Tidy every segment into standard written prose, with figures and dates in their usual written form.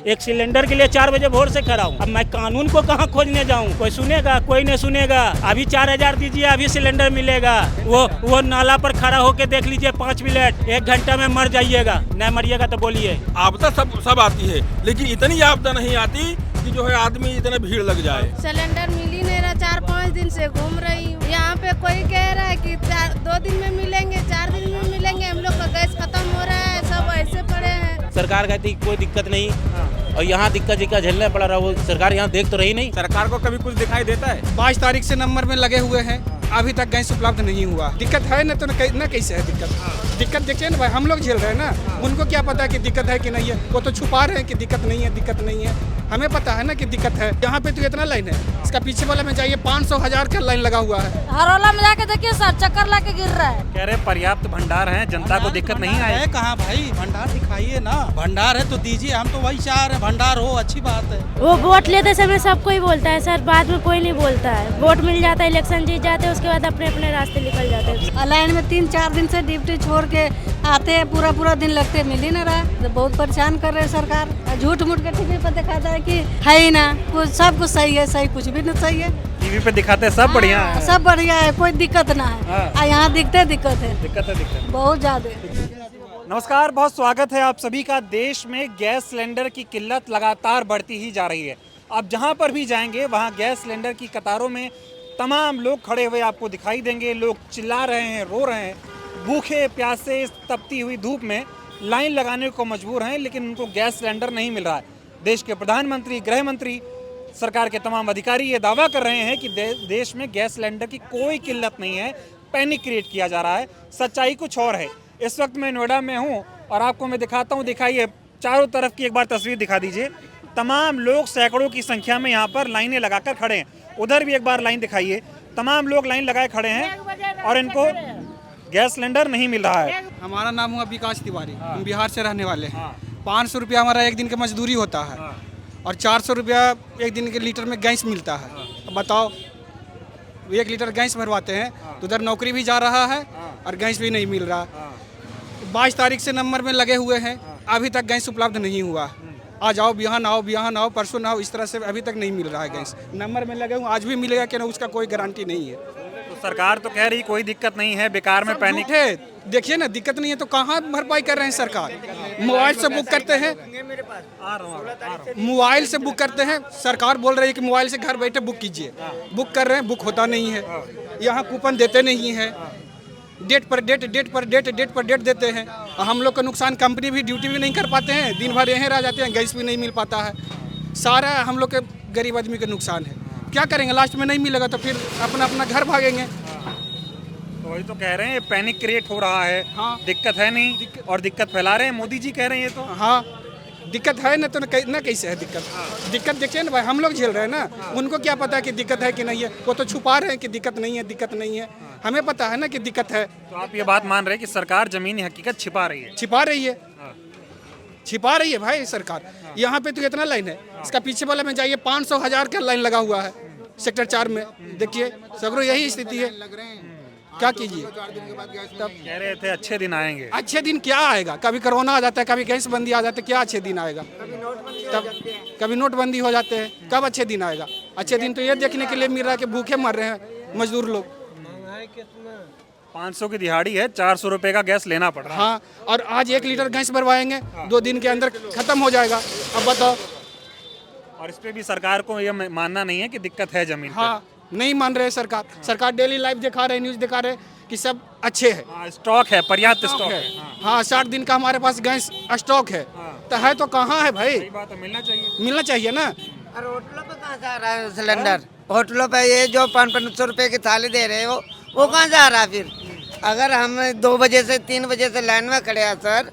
एक सिलेंडर के लिए 4 बजे भोर से खड़ा हूँ। अब मैं कानून को कहाँ खोजने जाऊँ? कोई सुनेगा? कोई नहीं सुनेगा। अभी 4000 दीजिए, अभी सिलेंडर मिलेगा। वो नाला पर खड़ा होके देख लीजिए 5 मिनट, 1 घंटा में मर जाइएगा। नहीं मरिएगा तो बोलिए। आपदा सब आती है, लेकिन इतनी आपदा नहीं आती कि जो है आदमी इतने भीड़ लग जाए। सिलेंडर मिल ही नहीं रहा, 4-5 दिन से घूम रही हूँ। यहाँ पे कोई कह रहा है कि 2 दिन में मिलेंगे, 4 दिन में मिलेंगे। हम लोग का गैस खत्म हो रहा है, सब ऐसे पड़े हैं। सरकार कहती कोई दिक्कत नहीं, और यहाँ दिक्कत झेलना पड़ रहा है। वो सरकार यहाँ देख तो रही नहीं। सरकार को कभी कुछ दिखाई देता है? 22 तारीख से नंबर में लगे हुए हैं, अभी तक गैस उपलब्ध नहीं हुआ। दिक्कत है ना, तो न कैसे है दिक्कत देखिए ना भाई, हम लोग झेल रहे हैं ना। उनको क्या पता है कि दिक्कत है कि नहीं है? वो तो छुपा रहे हैं कि दिक्कत नहीं है। हमें पता है ना कि दिक्कत है। यहाँ पे तो इतना लाइन है, इसका पीछे वाला में जाइए 500,000 का लाइन लगा हुआ है। हरौला में जाके देखिए सर, चक्कर लाके गिर रहा है। कह रहे पर्याप्त भंडार है, जनता को दिक्कत नहीं आए। कहाँ भाई, भंडार दिखाइए ना। भंडार है तो दीजिए, हम तो वही चाह रहे हैं भंडार हो, अच्छी बात है। वो वोट लेते समय सबको ही बोलता है सर, बाद में कोई नहीं बोलता है। वोट मिल जाता है, इलेक्शन जीत जाते हैं, उसके बाद अपने अपने रास्ते निकल जाते हैं। लाइन में 3-4 दिन से ड्यूटी छोड़ के आते हैं, पूरा दिन लगते, मिल ही नहीं रहा। तो बहुत परेशान कर रहे हैं सरकार। झूठ मूठ के टीवी पर दिखाता है कि है ही ना, कुछ सब कुछ सही है, सही कुछ भी नहीं सही है। टीवी पे दिखाते हैं सब बढ़िया है, सब बढ़िया है, कोई दिक्कत ना है। यहाँ दिक्कत है बहुत ज्यादा। नमस्कार, बहुत स्वागत है आप सभी का। देश में गैस सिलेंडर की किल्लत लगातार बढ़ती ही जा रही है। आप जहां पर भी जाएंगे वहां गैस सिलेंडर की कतारों में तमाम लोग खड़े हुए आपको दिखाई देंगे। लोग चिल्ला रहे हैं, रो रहे हैं, भूखे प्यासे तपती हुई धूप में लाइन लगाने को मजबूर हैं, लेकिन उनको गैस सिलेंडर नहीं मिल रहा है। देश के प्रधानमंत्री, गृह मंत्री, सरकार के तमाम अधिकारी ये दावा कर रहे हैं कि देश में गैस सिलेंडर की कोई किल्लत नहीं है। पैनिक क्रिएट किया जा रहा है। सच्चाई कुछ और है। इस वक्त मैं नोएडा में हूँ और आपको मैं दिखाता हूँ। दिखाइए चारों तरफ की एक बार तस्वीर दिखा दीजिए। तमाम लोग सैकड़ों की संख्या में यहाँ पर लाइनें लगाकर खड़े हैं। उधर भी एक बार लाइन दिखाइए। तमाम लोग लाइन लगाए खड़े हैं और इनको गैस सिलेंडर नहीं मिल रहा है। हमारा नाम हुआ विकास तिवारी, हम बिहार से रहने वाले हैं। 500 रुपया हमारा एक दिन की मजदूरी होता है और 400 रुपया एक दिन के लीटर में गैस मिलता है। अब बताओ, 1 लीटर गैस भरवाते हैं तो उधर नौकरी भी जा रहा है और गैस भी नहीं मिल रहा। 22 तारीख से नंबर में लगे हुए हैं, अभी तक गैस उपलब्ध नहीं हुआ। आज आओ, बिहान आओ, परसों ना आओ, इस तरह से अभी तक नहीं मिल रहा है गैस। नंबर में लगे हुए, आज भी मिलेगा कि ना, उसका कोई गारंटी नहीं है। तो सरकार तो कह रही कोई दिक्कत नहीं है, बेकार में पैनिक है। देखिए ना, दिक्कत नहीं है तो कहाँ भरपाई कर रहे हैं सरकार? मोबाइल से बुक करते हैं, मोबाइल से बुक करते हैं। सरकार बोल रही है कि मोबाइल से घर बैठे बुक कीजिए। बुक कर रहे हैं, बुक होता नहीं है। यहाँ कूपन देते नहीं है, डेट पर डेट देते हैं। हम लोग का नुकसान, कंपनी भी ड्यूटी भी नहीं कर पाते हैं, दिन भर यहीं रह जाते हैं, गैस भी नहीं मिल पाता है। सारा हम लोग के गरीब आदमी का नुकसान है। क्या करेंगे? लास्ट में नहीं मिलेगा तो फिर अपना घर भागेंगे। तो वही तो कह रहे हैं, पैनिक क्रिएट हो रहा है। हाँ। दिक्कत है नहीं और दिक्कत फैला रहे हैं। मोदी जी कह रहे हैं ये तो। हाँ, दिक्कत है ना, तो न कैसे है दिक्कत देखिए ना भाई, हम लोग झेल रहे हैं ना। उनको क्या पता है कि दिक्कत है कि नहीं है? वो तो छुपा रहे हैं कि दिक्कत नहीं है। हमें पता है ना कि दिक्कत है। तो आप ये बात मान रहे हैं कि सरकार जमीनी हकीकत छिपा रही है? छिपा रही है भाई सरकार। यहाँ पे तो इतना लाइन है, इसका पीछे वाला में जाइए 500,000 का लाइन लगा हुआ है सेक्टर 4 में। देखिए सगरों यही स्थिति है। क्या कीजिए? तब कह रहे थे अच्छे दिन आएंगे। अच्छे दिन क्या आएगा? कभी कोरोना आ जाता है, कभी गैस बंदी आ जाता है, क्या अच्छे दिन आएगा? तब कभी नोटबंदी हो जाते हैं, कब अच्छे दिन आएगा? अच्छे दिन तो ये देखने के लिए मिल रहा है कि भूखे मर रहे हैं मजदूर लोग। 500 की दिहाड़ी है, 400 रुपए का गैस लेना पड़ रहा है। हाँ, और आज 1 लीटर गैस भरवाएंगे, 2 दिन के अंदर खत्म हो जाएगा। अब बताओ। और इस पे भी सरकार को ये मानना नहीं है कि दिक्कत है जमीन पे। हाँ, नहीं मान रहे सरकार डेली लाइव दिखा रहे, न्यूज दिखा रहे कि सब अच्छे है। स्टॉक है, पर्याप्त स्टॉक है। हाँ, 60 दिन का हमारे पास गैस स्टॉक है। तो है तो कहाँ है भाई? सही बात है, मिलना चाहिए ना। और होटलों पे कहाँ जा रहा है सिलेंडर? होटलों पे ये जो 500 रुपए की थाली दे रहे हो, वो कहाँ जा रहा है फिर? अगर हम 2 बजे से 3 बजे से लाइन में खड़े हैं सर,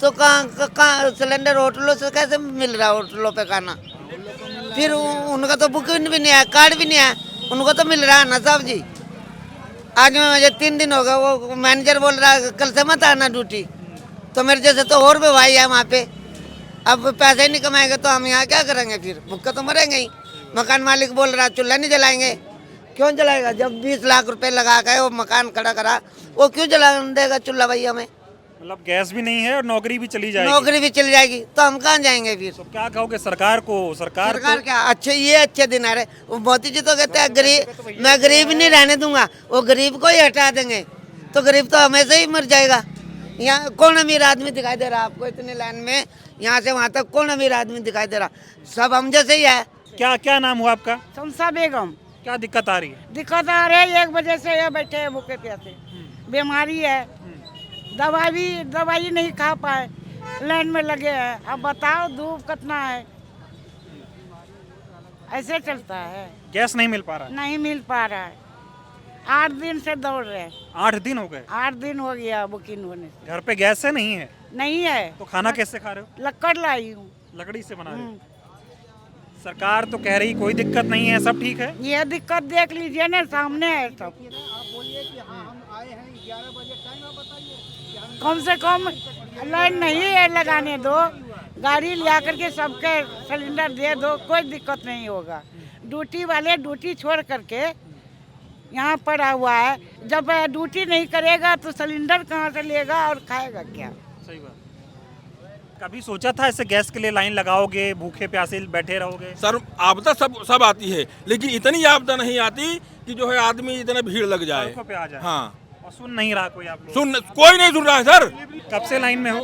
तो कहाँ सिलेंडर होटलों से कैसे मिल रहा है? होटलों पे खाना फिर उनका तो बुकिंग भी नहीं है, कार्ड भी नहीं है, उनको तो मिल रहा है ना साहब जी। आज में मुझे 3 दिन हो गए, वो मैनेजर बोल रहा है कल से मत आना ड्यूटी। तो मेरे जैसे तो और भी भाई है वहाँ पे। अब पैसे ही नहीं कमाएंगे तो हम यहाँ क्या करेंगे? फिर भूखे तो मरेंगे ही। मकान मालिक बोल रहा है चूल्हा नहीं जलाएंगे। क्यों जलाएगा? जब 20 लाख रुपए लगा के वो मकान खड़ा करा, वो क्यों जला देगा चूल्हा? भाई हमें मतलब गैस भी नहीं है और नौकरी भी चली जाएगी। नौकरी भी चली जाएगी तो हम कहाँ जाएंगे फिर? तो क्या कहोगे सरकार को? सरकार क्या अच्छे दिन आ रहे। वो मोदी जी तो कहते हैं गरीब, मैं गरीब नहीं रहने दूंगा, वो गरीब को ही हटा देंगे तो गरीब तो हमेशा ही मर जाएगा। यहाँ कौन अमीर आदमी दिखाई दे रहा है आपको इतने लाइन में? यहाँ से वहाँ तक कौन अमीर आदमी दिखाई दे रहा? सब हम जैसे ही है। क्या क्या नाम हुआ आपका? शमसा बेगम। क्या दिक्कत आ रही है? दिक्कत आ रही है 1 बजे से ये बैठे हैं भूखे प्यासे, बीमारी है, दवाई नहीं खा पाए, लाइन में लगे हैं। अब बताओ धूप कितना है, ऐसे चलता है। गैस नहीं मिल पा रहा है? नहीं मिल पा रहा है, 8 दिन से दौड़ रहे हैं। 8 दिन हो गए? 8 दिन हो गया बुकिंग होने से। घर पे गैस है नहीं है? नहीं है। तो खाना कैसे खा रहे हो? लकड़ लाई हूँ। लकड़ी से बना रहे हो? सरकार तो कह रही कोई दिक्कत नहीं है, सब ठीक है। ये दिक्कत देख लीजिए ना, सामने है सब। कम से कम लाइन नहीं है, लगाने दो, गाड़ी लिया करके सबके सिलेंडर दे दो, कोई दिक्कत नहीं होगा। ड्यूटी वाले ड्यूटी छोड़ करके यहाँ पड़ा हुआ है, जब ड्यूटी नहीं करेगा तो सिलेंडर कहाँ से लेगा और खाएगा क्या? सही बात। कभी सोचा था ऐसे गैस के लिए लाइन लगाओगे, भूखे प्यासे बैठे रहोगे? सर आपदा सब आती है, लेकिन इतनी आपदा नहीं आती कि जो है आदमी इतना भीड़ लग जाए। सड़कों पे आ जाए। हाँ, और सुन नहीं रहा कोई आप लोग? कोई नहीं सुन रहा है सर। कब से लाइन में हो?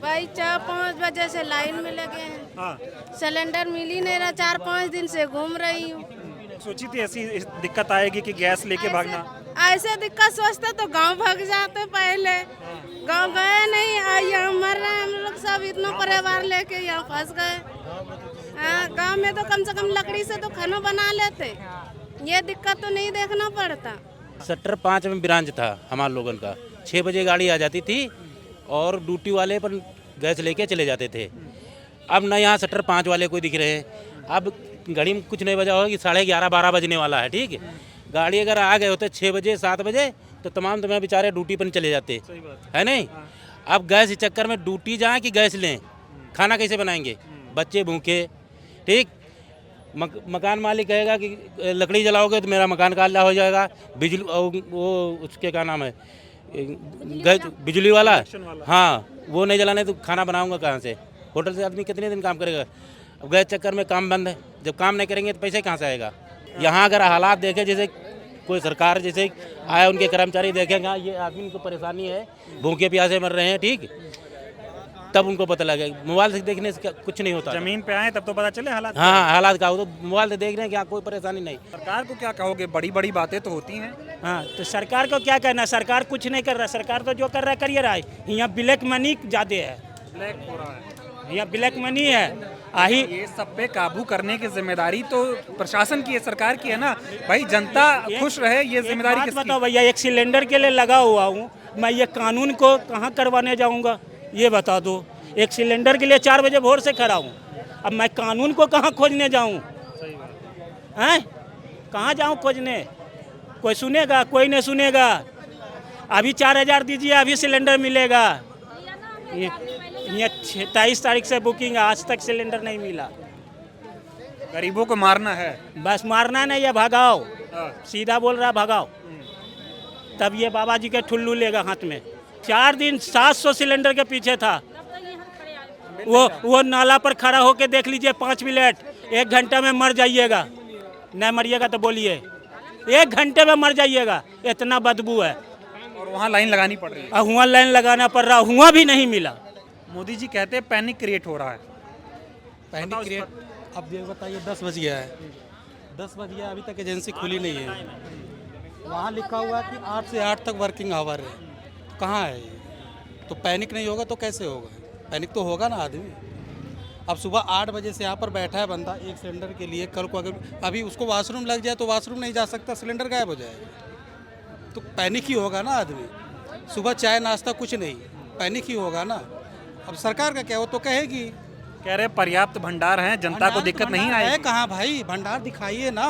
भाई 4-5 बजे से लाइन में लगे हैं। हाँ। सिलेंडर मिल ही नहीं रहा, 4-5 दिन से घूम रही हूँ। सोची थी ऐसी दिक्कत आएगी कि गैस लेके भागना? ऐसे दिक्कत सोचते तो गांव भाग जाते पहले, गांव गए नहीं, यहाँ मर रहे हैं हम लोग सब, इतना परिवार लेके यहाँ फंस गए। गांव में तो कम से कम लकड़ी से तो खाना बना लेते, ये दिक्कत तो नहीं देखना पड़ता। सेक्टर 5 में ब्रांच था हमारे लोगों का, 6 बजे गाड़ी आ जाती थी और ड्यूटी वाले पर गैस लेके चले जाते थे। अब न यहाँ सेक्टर 5 वाले कोई दिख रहे हैं। अब घड़ी में कुछ नहीं बजा होगा कि 11:30-12 बजने वाला है, ठीक है। गाड़ी अगर आ गए होते 6 बजे 7 बजे तो तमाम तुम्हें बेचारे ड्यूटी पर चले जाते, है नहीं। अब गैस के चक्कर में ड्यूटी जाए कि गैस लें, खाना कैसे बनाएंगे? बच्चे भूखे, ठीक। मकान मालिक कहेगा कि लकड़ी जलाओगे तो मेरा मकान काला हो जाएगा। बिजली वो उसके क्या नाम है, बिजली वाला, हाँ, वो नहीं जलाने तो खाना बनाऊंगा कहाँ से? होटल से आदमी कितने दिन काम करेगा? अब गैस चक्कर में काम बंद है, जब काम नहीं करेंगे तो पैसे कहाँ से आएगा? यहाँ अगर हालात देखें, जैसे कोई सरकार जैसे आए उनके कर्मचारी देखेंगे ये आदमी को परेशानी है, भूखे प्यासे मर रहे हैं, ठीक, तब उनको पता लगेगा। मोबाइल से देखने से कुछ नहीं होता। जमीन पे आए तब तो पता चले हालात। हाँ, हालात का हो तो मोबाइल से देख रहे हैं, क्या कोई परेशानी नहीं। सरकार को क्या कहोगे? बड़ी बड़ी बातें तो होती हैं। हाँ, तो सरकार को क्या कहना? सरकार कुछ नहीं कर रहा, सरकार तो जो कर रहा है करिए रहा है। यहाँ ब्लैक मनी ज़्यादा है, ब्लैक हो रहा है, यहाँ ब्लैक मनी है। आही ये सब पे काबू करने की जिम्मेदारी तो प्रशासन की है, सरकार की है ना भाई। जनता खुश रहे, ये जिम्मेदारी किसकी? बताओ भैया, एक सिलेंडर के लिए लगा हुआ हूँ मैं, ये कानून को कहाँ करवाने जाऊँगा ये बता दो। एक सिलेंडर के लिए 4 बजे भोर से खड़ा हूँ, अब मैं कानून को कहाँ खोजने जाऊँ? हैं, कहाँ जाऊँ खोजने? कोई सुनेगा? कोई नहीं सुनेगा। अभी 4000 दीजिए, अभी सिलेंडर मिलेगा। ये 23 तारीख से बुकिंग है, आज तक सिलेंडर नहीं मिला। गरीबों को मारना है? बस मारना नहीं है, भगाओ, सीधा बोल रहा भगाओ। तब ये बाबा जी के ठुल्लू लेगा हाथ में। 4 दिन 700 सिलेंडर के पीछे था। वो नाला पर खड़ा होके देख लीजिए 5 मिनट, 1 घंटे में मर जाइएगा। नहीं मरिएगा तो बोलिए, 1 घंटे में मर जाइएगा, इतना बदबू है। और वहाँ लाइन लगानी पड़ रही है। हुआ लाइन लगाना पड़ रहा, हुआ भी नहीं मिला। मोदी जी कहते हैं पैनिक क्रिएट हो रहा है। पैनिक क्रिएट, अब ये बताइए 10 बज गया है, 10 बज गया, अभी तक एजेंसी खुली नहीं है। वहाँ लिखा हुआ है कि 8 से 8 तक वर्किंग आवर है, कहाँ है ये? तो पैनिक नहीं होगा तो कैसे होगा? पैनिक तो होगा ना आदमी। अब सुबह 8 बजे से यहाँ पर बैठा है बंदा एक सिलेंडर के लिए, कल को अगर अभी उसको वॉशरूम लग जाए तो वॉशरूम नहीं जा सकता, सिलेंडर गायब हो जाएगा, तो पैनिक ही होगा ना आदमी। सुबह चाय नाश्ता कुछ नहीं, पैनिक ही होगा ना। अब सरकार का क्या, वो तो कहेगी, कह रहे पर्याप्त भंडार हैं, जनता को दिक्कत नहीं आएगी। है कहाँ भाई? भंडार दिखाइए ना,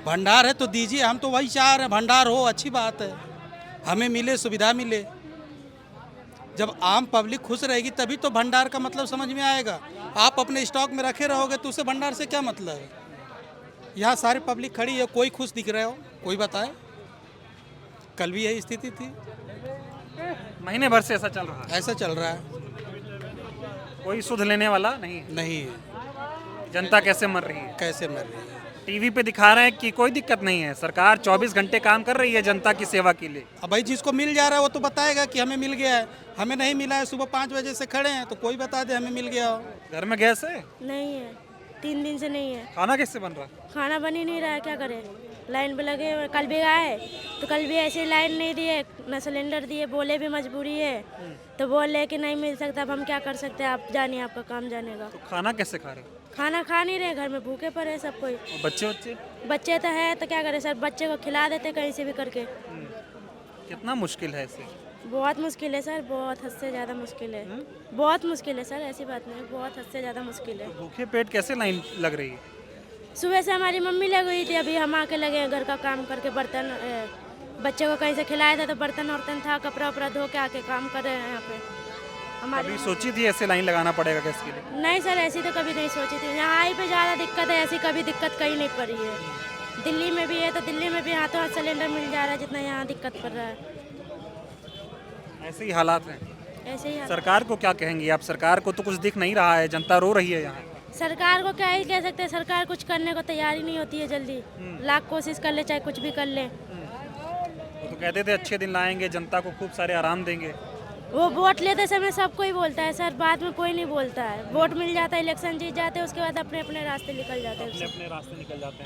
भंडार है तो दीजिए, हम तो वही चाह रहे हैं, भंडार हो, अच्छी बात है, हमें मिले, सुविधा मिले। जब आम पब्लिक खुश रहेगी तभी तो भंडार का मतलब समझ में आएगा। आप अपने स्टॉक में रखे रहोगे तो उससे भंडार से क्या मतलब है? यहाँ सारी पब्लिक खड़ी है, कोई खुश दिख रहे हो? कोई बताए? कल भी यही स्थिति थी। महीने भर से ऐसा चल रहा है, ऐसा चल रहा है, कोई सुध लेने वाला नहीं है। नहीं है, जनता कैसे मर रही है? कैसे मर रही है। टीवी पे दिखा रहे हैं कि कोई दिक्कत नहीं है, सरकार 24 घंटे काम कर रही है जनता की सेवा के लिए। अब भाई जिसको मिल जा रहा है वो तो बताएगा कि हमें मिल गया है, हमें नहीं मिला है, सुबह 5 बजे से खड़े हैं तो कोई बता दे हमें मिल गया हो। घर में गैस है? नहीं है, 3 दिन से नहीं है। खाना कैसे बन रहा है? खाना बन ही नहीं रहा है, क्या करें। लाइन पे लगे हुए, कल भी आए तो कल भी ऐसे लाइन नहीं दिए, न सिलेंडर दिए, बोले भी मजबूरी है तो बोले कि नहीं मिल सकता। अब हम क्या कर सकते हैं, आप जानिए, आपका काम जानेगा। तो खाना कैसे खा रहे हो? खाना खा नहीं रहे, घर में भूखे पड़े सब कोई। और बच्चे बच्चे तो है तो क्या करें सर, बच्चे को खिला देते कहीं से भी करके। कितना मुश्किल है इसे? बहुत मुश्किल है सर, बहुत हद से ज़्यादा मुश्किल है। बहुत मुश्किल है सर, ऐसी बात नहीं, बहुत हद से ज़्यादा मुश्किल है। भूखे पेट कैसे लाइन लग रही है? सुबह से हमारी मम्मी लग गई थी, अभी हम आके लगे हैं घर का काम करके। बर्तन बच्चे को कहीं से खिलाया था तो बर्तन वर्तन था, कपड़ा वपड़ा धो के आके काम कर रहे हैं यहाँ पे। कभी सोची थी ऐसे लाइन लगाना पड़ेगा गैस के लिए? नहीं सर, ऐसी तो कभी नहीं सोची थी। यहाँ आई पे ज़्यादा दिक्कत है, ऐसी कभी दिक्कत कहीं नहीं पड़ी है। दिल्ली में भी है तो दिल्ली में भी हाथों हाथ सिलेंडर मिल जा रहा है, जितना यहाँ दिक्कत पड़ रहा है। ऐसे ही हालात हैं। ऐसे ही सरकार को क्या कहेंगी आप? सरकार को तो कुछ दिख नहीं रहा है, जनता रो रही है यहाँ। सरकार को क्या ही कह सकते हैं, सरकार कुछ करने को तैयार ही नहीं होती है जल्दी। लाख कोशिश कर ले, चाहे कुछ भी कर ले। वो तो कहते थे अच्छे दिन लाएंगे, जनता को खूब सारे आराम देंगे। वो वोट लेते समय सब कोई बोलता है सर, बाद में कोई नहीं बोलता है। वोट मिल जाता है, इलेक्शन जीत जाते हैं, उसके बाद अपने अपने रास्ते निकल जाते हैं। अपने रास्ते निकल जाते हैं।